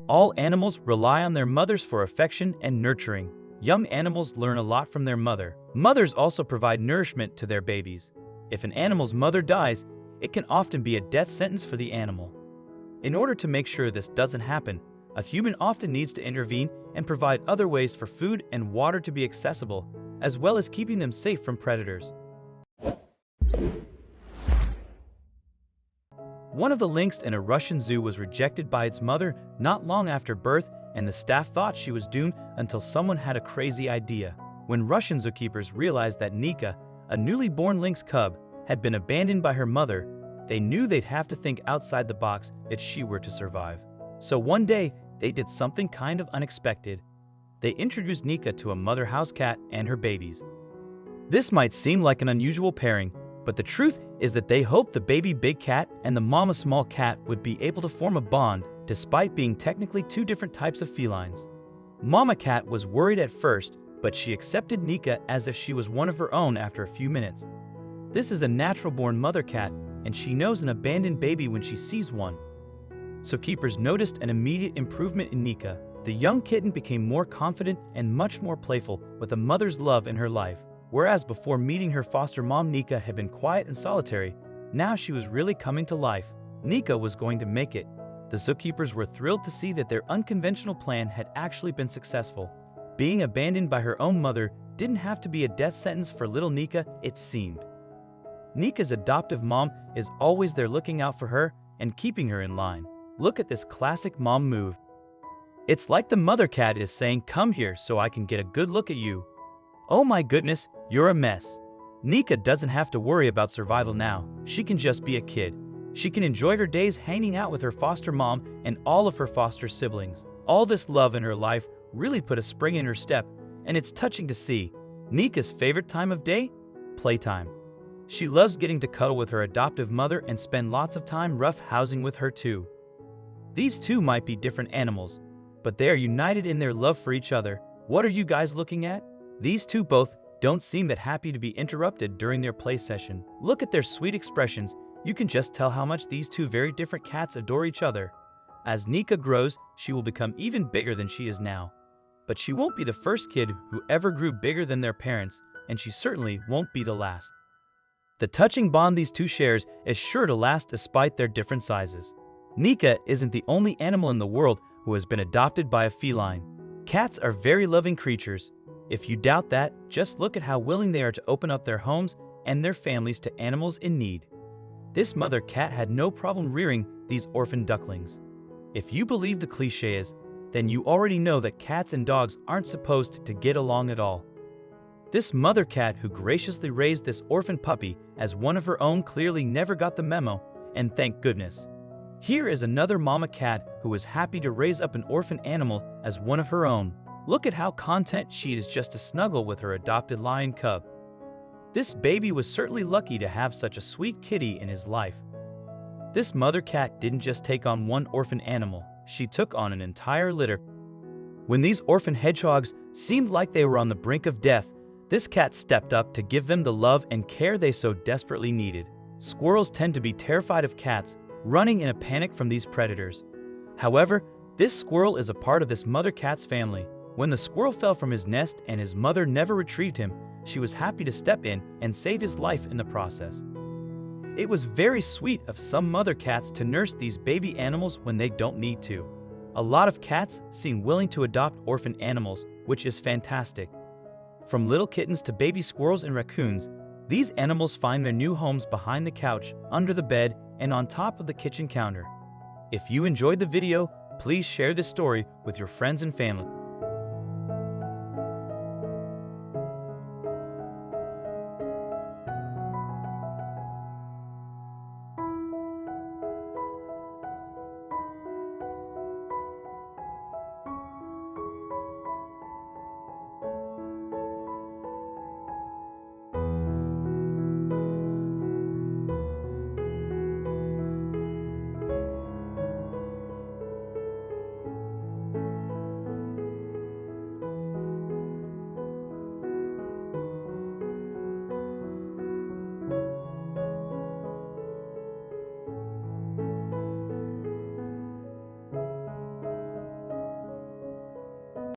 All animals rely on their mothers for affection and nurturing. Young animals learn a lot from their mother. Mothers also provide nourishment to their babies. If an animal's mother dies, it can often be a death sentence for the animal. In order to make sure this doesn't happen, a human often needs to intervene and provide other ways for food and water to be accessible, as well as keeping them safe from predators. One of the lynx in a Russian zoo was rejected by its mother not long after birth, and the staff thought she was doomed until someone had a crazy idea. When Russian zookeepers realized that Nika, a newly born lynx cub, had been abandoned by her mother, they knew they'd have to think outside the box if she were to survive. So one day, they did something kind of unexpected. They introduced Nika to a mother house cat and her babies. This might seem like an unusual pairing, but the truth is that they hoped the baby big cat and the mama small cat would be able to form a bond despite being technically two different types of felines. Mama cat was worried at first, but she accepted Nika as if she was one of her own after a few minutes. This is a natural-born mother cat, and she knows an abandoned baby when she sees one. So keepers noticed an immediate improvement in Nika. The young kitten became more confident and much more playful with a mother's love in her life. Whereas before meeting her foster mom, Nika had been quiet and solitary, now she was really coming to life. Nika was going to make it. The zookeepers were thrilled to see that their unconventional plan had actually been successful. Being abandoned by her own mother didn't have to be a death sentence for little Nika, it seemed. Nika's adoptive mom is always there looking out for her and keeping her in line. Look at this classic mom move. It's like the mother cat is saying, "Come here so I can get a good look at you. Oh my goodness, you're a mess." Nika doesn't have to worry about survival now. She can just be a kid. She can enjoy her days hanging out with her foster mom and all of her foster siblings. All this love in her life really put a spring in her step, and it's touching to see. Nika's favorite time of day? Playtime. She loves getting to cuddle with her adoptive mother and spend lots of time rough housing with her too. These two might be different animals, but they are united in their love for each other. What are you guys looking at? These two both don't seem that happy to be interrupted during their play session. Look at their sweet expressions. You can just tell how much these two very different cats adore each other. As Nika grows, she will become even bigger than she is now. But she won't be the first kid who ever grew bigger than their parents, and she certainly won't be the last. The touching bond these two shares is sure to last despite their different sizes. Nika isn't the only animal in the world who has been adopted by a feline. Cats are very loving creatures. If you doubt that, just look at how willing they are to open up their homes and their families to animals in need. This mother cat had no problem rearing these orphan ducklings. If you believe the cliches, then you already know that cats and dogs aren't supposed to get along at all. This mother cat who graciously raised this orphan puppy as one of her own clearly never got the memo, and thank goodness. Here is another mama cat who was happy to raise up an orphan animal as one of her own. Look at how content she is just to snuggle with her adopted lion cub. This baby was certainly lucky to have such a sweet kitty in his life. This mother cat didn't just take on one orphan animal, she took on an entire litter. When these orphan hedgehogs seemed like they were on the brink of death, this cat stepped up to give them the love and care they so desperately needed. Squirrels tend to be terrified of cats, running in a panic from these predators. However, this squirrel is a part of this mother cat's family. When the squirrel fell from his nest and his mother never retrieved him, she was happy to step in and save his life in the process. It was very sweet of some mother cats to nurse these baby animals when they don't need to. A lot of cats seem willing to adopt orphan animals, which is fantastic. From little kittens to baby squirrels and raccoons, these animals find their new homes behind the couch, under the bed, and on top of the kitchen counter. If you enjoyed the video, please share this story with your friends and family.